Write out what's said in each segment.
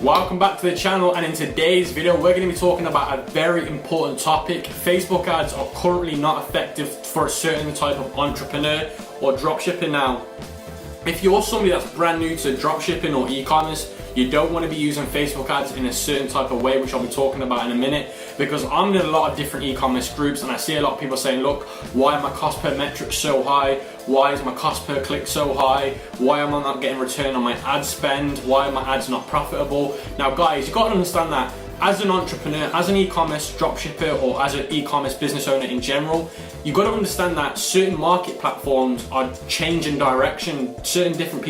Welcome back to the channel, and in today's video we're going to be talking about a very important topic. Facebook ads are currently not effective for a certain type of entrepreneur or dropshipping. Now, if you're somebody that's brand new to dropshipping or e-commerce, you don't want to be using Facebook ads in a certain type of way, which I'll be talking about in a minute, because I'm in a lot of different e-commerce groups and I see a lot of people saying, look, why are my cost per metric so high? Why is my cost per click so high? Why am I not getting return on my ad spend? Why are my ads not profitable? Now guys, you've got to understand that as an entrepreneur, as an e-commerce dropshipper, or as an e-commerce business owner in general, you've got to understand that certain market platforms are changing direction. Certain different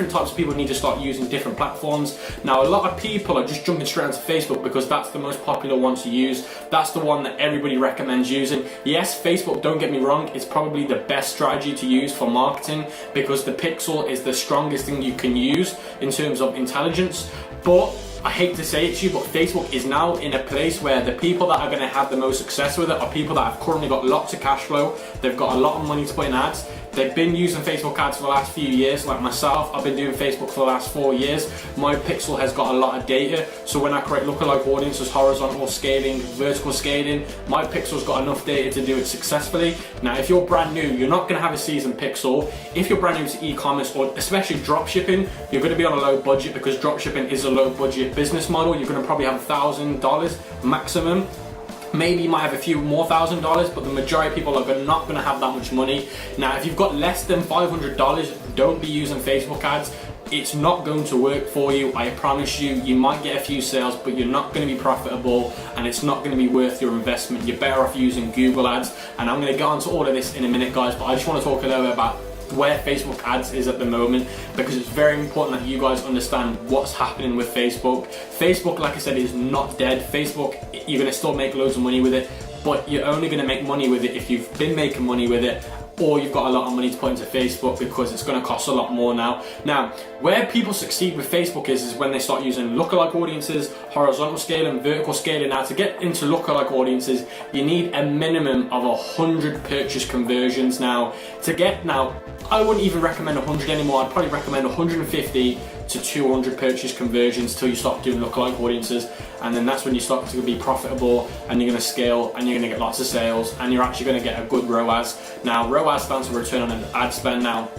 types of people need to start using different platforms. Now, a lot of people are just jumping straight onto Facebook because that's the most popular one to use. That's the one that everybody recommends using. Yes, Facebook, don't get me wrong, it's probably the best strategy to use for marketing because the pixel is the strongest thing you can use in terms of intelligence. But I hate to say it to you, but Facebook is now in a place where the people that are going to have the most success with it are people that have currently got lots of cash flow. They've got a lot of money to put in ads. They've been using Facebook ads for the last few years. Like myself, I've been doing Facebook for the last 4 years. My pixel has got a lot of data. So when I create lookalike audiences, horizontal scaling, vertical scaling, my pixel's got enough data to do it successfully. Now, if you're brand new, you're not going to have a seasoned pixel. If you're brand new to e-commerce or especially dropshipping, you're going to be on a low budget because dropshipping is a low budget business model. You're going to probably have $1,000 maximum. Maybe you might have a few more $1,000, but the majority of people are not going to have that much money. Now, if you've got less than $500, don't be using Facebook ads. It's not going to work for you. I promise you. You might get a few sales, but you're not going to be profitable and it's not going to be worth your investment. You're better off using Google ads. And I'm going to get onto all of this in a minute, guys, but I just want to talk a little bit about where Facebook ads is at the moment, because it's very important that you guys understand what's happening with Facebook. Facebook, like I said, is not dead. Facebook, you're going to still make loads of money with it, but you're only going to make money with it if you've been making money with it, or you've got a lot of money to put into Facebook, because it's going to cost a lot more now. Now, where people succeed with Facebook is when they start using lookalike audiences, horizontal scaling, vertical scaling. Now, to get into lookalike audiences, you need a minimum of 100 purchase conversions. Now, I wouldn't even recommend 100 anymore. I'd probably recommend 150 to 200 purchase conversions till you start doing lookalike audiences, and then that's when you start to be profitable and you're going to scale and you're going to get lots of sales and you're actually going to get a good ROAS. Now, ROAS stands for return on ad spend. Now,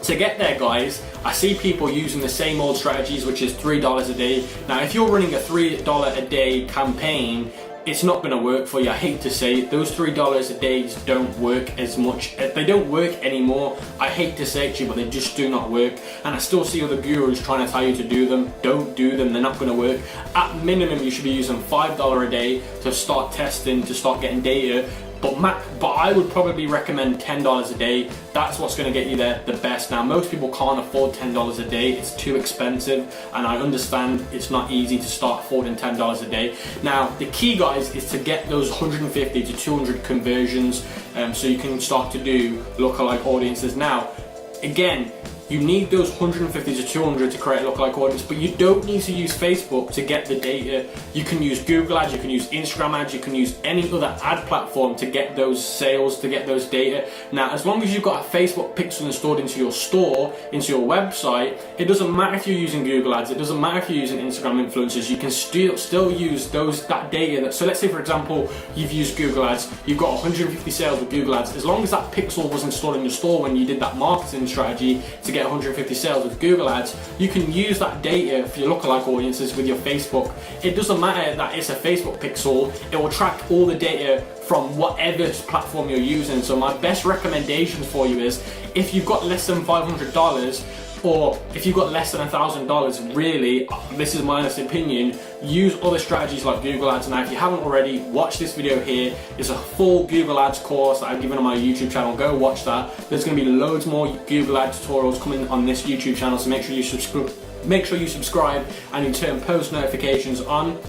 to get there, guys, I see people using the same old strategies, which is $3 a day. Now, if you're running a $3 a day campaign, it's not going to work for you. I hate to say it, those $3 a day don't work as much. They don't work anymore. I hate to say it to you, but they just do not work. And I still see other gurus trying to tell you to do them. Don't do them, they're not going to work. At minimum, you should be using $5 a day to start testing, to start getting data. But I would probably recommend $10 a day. That's what's going to get you there the best. Now, most people can't afford $10 a day. It's too expensive, and I understand it's not easy to start affording $10 a day. Now, the key, guys, is to get those 150 to 200 conversions so you can start to do lookalike audiences. Now, again, you need those 150 to 200 to create a lookalike audience, but you don't need to use Facebook to get the data. You can use Google ads, you can use Instagram ads, you can use any other ad platform to get those sales, to get those data. Now, as long as you've got a Facebook pixel installed into your store, into your website, it doesn't matter if you're using Google ads, it doesn't matter if you're using Instagram influencers, you can still use that data. So let's say, for example, you've used Google ads, you've got 150 sales with Google ads. As long as that pixel was installed in your store when you did that marketing strategy to get 150 sales with Google ads, you can use that data for your lookalike audiences with your Facebook. It doesn't matter that it's a Facebook pixel, it will track all the data from whatever platform you're using. So my best recommendations for you is, if you've got less than $500, or if you've got less than $1,000, really, this is my honest opinion, use other strategies like Google ads. Now, if you haven't already, watch this video here. It's a full Google ads course that I've given on my YouTube channel. Go watch that. There's going to be loads more Google ad tutorials coming on this YouTube channel, so make sure you subscribe and you turn post notifications on.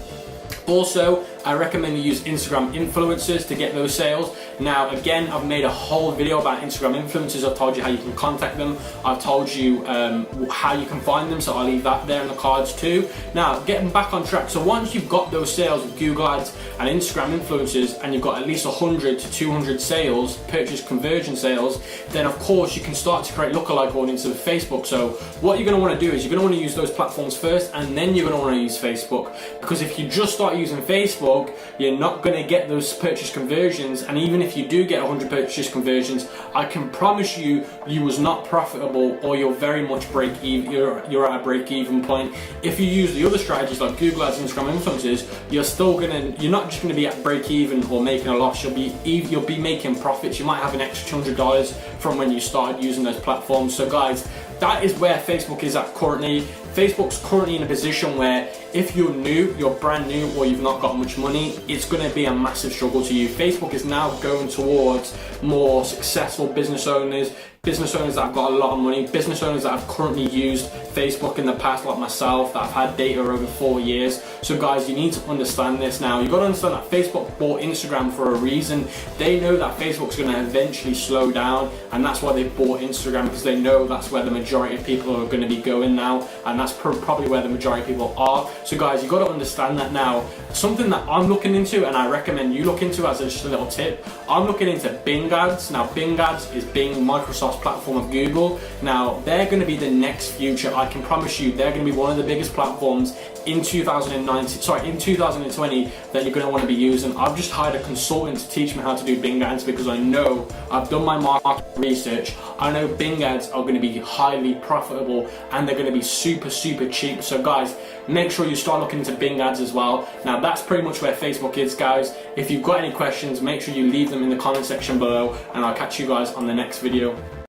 Also, I recommend you use Instagram influencers to get those sales. Now again, I've made a whole video about Instagram influencers. I've told you how you can contact them. I've told you how you can find them, so I'll leave that there in the cards too. Now getting back on track, so once you've got those sales with Google Ads and Instagram influencers, and you've got at least 100 to 200 sales, purchase conversion sales, then of course you can start to create lookalike audiences with Facebook. So what you're going to want to do is you're going to want to use those platforms first, and then you're going to want to use Facebook, because if you just start using Facebook, you're not going to get those purchase conversions. And even if you do get 100 purchase conversions, I can promise you, you was not profitable, or you're very much break even. You're at a break even point. If you use the other strategies like Google Ads, Instagram influencers, you're not just going to be at break even or making a loss. You'll be making profits. You might have an extra $200 from when you started using those platforms. So guys, that is where Facebook is at currently. Facebook's currently in a position where if you're new, you're brand new, or you've not got much money, it's going to be a massive struggle to you. Facebook is now going towards more successful business owners that have got a lot of money, business owners that have currently used Facebook in the past, like myself, that have had data over 4 years. So guys, you need to understand this now. You've got to understand that Facebook bought Instagram for a reason. They know that Facebook's going to eventually slow down, and that's why they bought Instagram, because they know that's where the majority of people are going to be going now, and that's probably where the majority of people are. So guys, you've got to understand that now. Something that I'm looking into, and I recommend you look into as just a little tip, I'm looking into Bing Ads. Now Bing Ads is Bing, Microsoft's platform of Google. Now they're going to be the next future. I can promise you, they're going to be one of the biggest platforms in 2020 that you're going to want to be using. I've just hired a consultant to teach me how to do Bing Ads, because I know, I've done my market research. I know Bing Ads are going to be highly profitable, and they're going to be super cheap. So guys, make sure you start looking into Bing Ads as well. Now that's pretty much where Facebook is, guys. If you've got any questions, make sure you leave them in the comment section below, and I'll catch you guys on the next video.